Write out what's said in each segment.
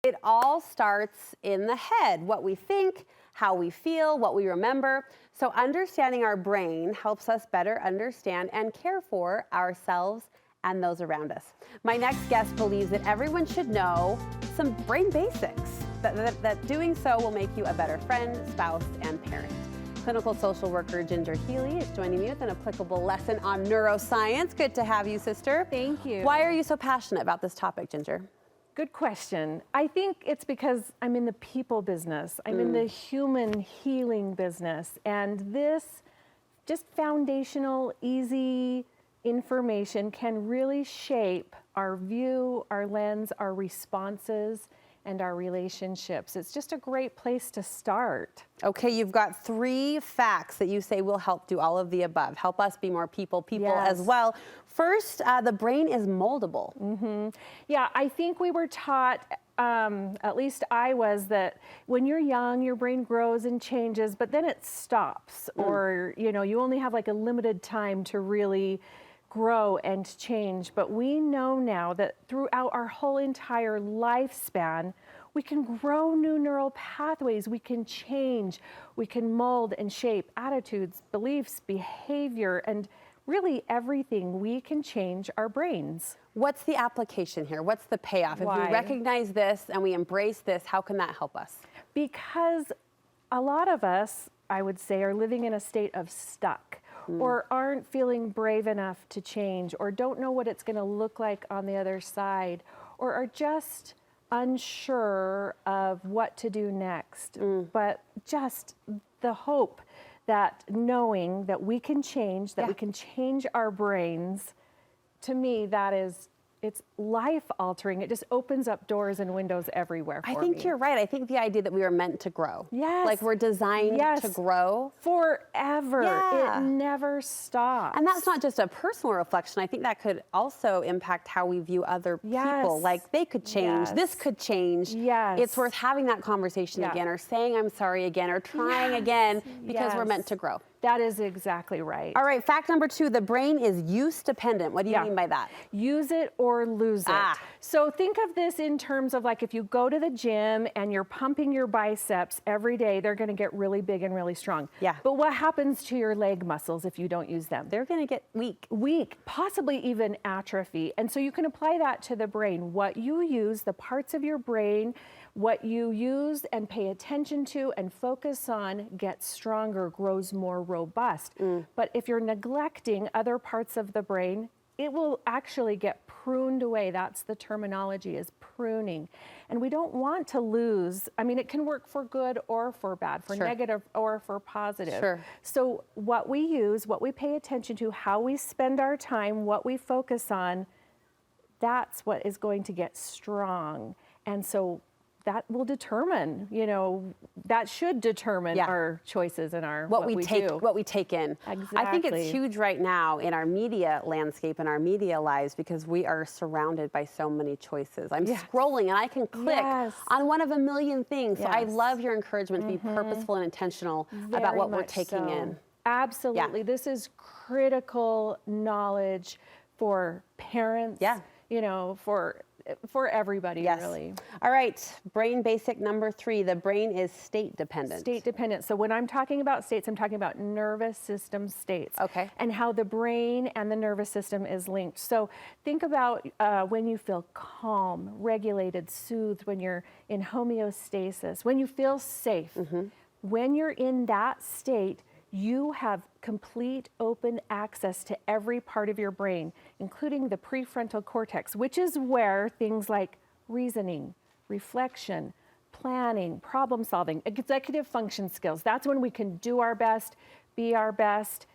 It all starts in the head, what we think, how we feel, what we remember. So understanding our brain helps us better understand and care for ourselves and those around us. My next guest believes that everyone should know some brain basics, that doing so will make you a better friend, spouse, and parent. Clinical social worker Ginger Healy is joining me with an applicable lesson on neuroscience. Good to have you, sister. Thank you. Why are you so passionate about this topic, Ginger? Good question. I think it's because I'm in the people business. I'm in the human healing business. And this just foundational, easy information can really shape our view, our lens, our responses, and our relationships. It's just a great place to start. Okay, you've got 3 facts that you say will help do all of the above. Help us be more people Yes. as well. First, the brain is moldable. Yeah, I think we were taught, at least I was, that when you're young, your brain grows and changes, but then it stops. Or, you know, you only have like a limited time to really grow and change. But we know now that throughout our whole entire lifespan, we can grow new neural pathways, we can change, we can mold and shape attitudes, beliefs, behavior, and really everything. We can change our brains. What's the application here? What's the payoff? If Why? we recognize this and we embrace this, how can that help us? Because a lot of us, I would say, are living in a state of stuck, or aren't feeling brave enough to change, or don't know what it's going to look like on the other side, or are just unsure of what to do next. But just the hope that knowing that we can change, that we can change our brains, to me, it's life altering. It just opens up doors and windows everywhere for me. I think you're right. I think the idea that we were meant to grow. Yes. Like we're designed to grow. Forever. Yeah. It never stops. And that's not just a personal reflection. I think that could also impact how we view other people. Like they could change. This could change. Yes. It's worth having that conversation again, or saying I'm sorry again, or trying again, because we're meant to grow. That is exactly right. All right, fact number 2, the brain is use dependent. What do you mean by that? Use it or lose it. So think of this in terms of like if you go to the gym and you're pumping your biceps every day, they're gonna get really big and really strong. Yeah. But what happens to your leg muscles if you don't use them? They're gonna get weak. Weak, possibly even atrophy. And so you can apply that to the brain. What you use, the parts of your brain, what you use and pay attention to and focus on gets stronger, grows more robust. But if you're neglecting other parts of the brain, it will actually get pruned away. That's the terminology, is pruning. And we don't want to lose. I mean, it can work for good or for bad, for negative or for positive. So what we use, what we pay attention to, how we spend our time, what we focus on, that's what is going to get strong. And so that will determine, you know, that should determine our choices and our what we take in. Exactly. I think it's huge right now in our media landscape and our media lives because we are surrounded by so many choices. I'm scrolling and I can click on one of a million things. So I love your encouragement to be purposeful and intentional about what we're taking in. Absolutely. This is critical knowledge for parents, you know, for everybody, really. All right, brain basic number 3, the brain is state dependent. State dependent. So when I'm talking about states, I'm talking about nervous system states. Okay. And how the brain and the nervous system is linked. So think about when you feel calm, regulated, soothed, when you're in homeostasis, when you feel safe. When you're in that state, you have complete open access to every part of your brain, including the prefrontal cortex, which is where things like reasoning, reflection, planning, problem solving, executive function skills, that's when we can do our best, be our best.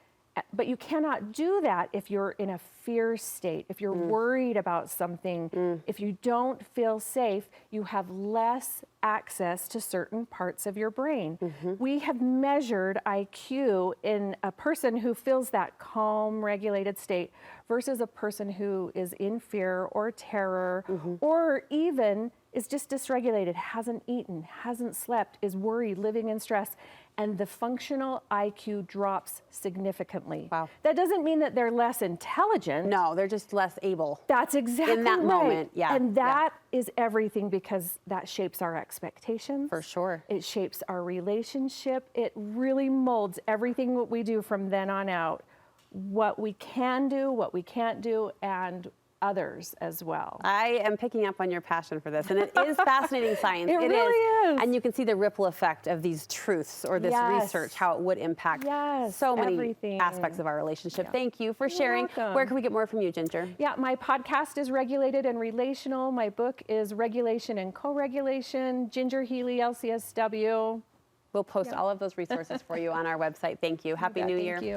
But you cannot do that if you're in a fear state, if you're worried about something, if you don't feel safe, you have less access to certain parts of your brain. We have measured IQ in a person who feels that calm, regulated state versus a person who is in fear or terror or even is just dysregulated, hasn't eaten, hasn't slept, is worried, living in stress. and the functional IQ drops significantly. Wow. That doesn't mean that they're less intelligent. No, they're just less able. That's exactly in that right. moment. Yeah. And that is everything, because that shapes our expectations. For sure. It shapes our relationship. It really molds everything that we do from then on out. What we can do, what we can't do, and others as well. I am picking up on your passion for this, and it is fascinating science. It really is. And you can see the ripple effect of these truths or this research, how it would impact so many everything. aspects of our relationship. Yeah. Thank you for sharing. welcome. Where can we get more from you, Ginger? Yeah, my podcast is Regulated and Relational. My book is Regulation and Co-Regulation, Ginger Healy, LCSW. We'll post all of those resources for you on our website. Thank you. Happy New Year. Thank you.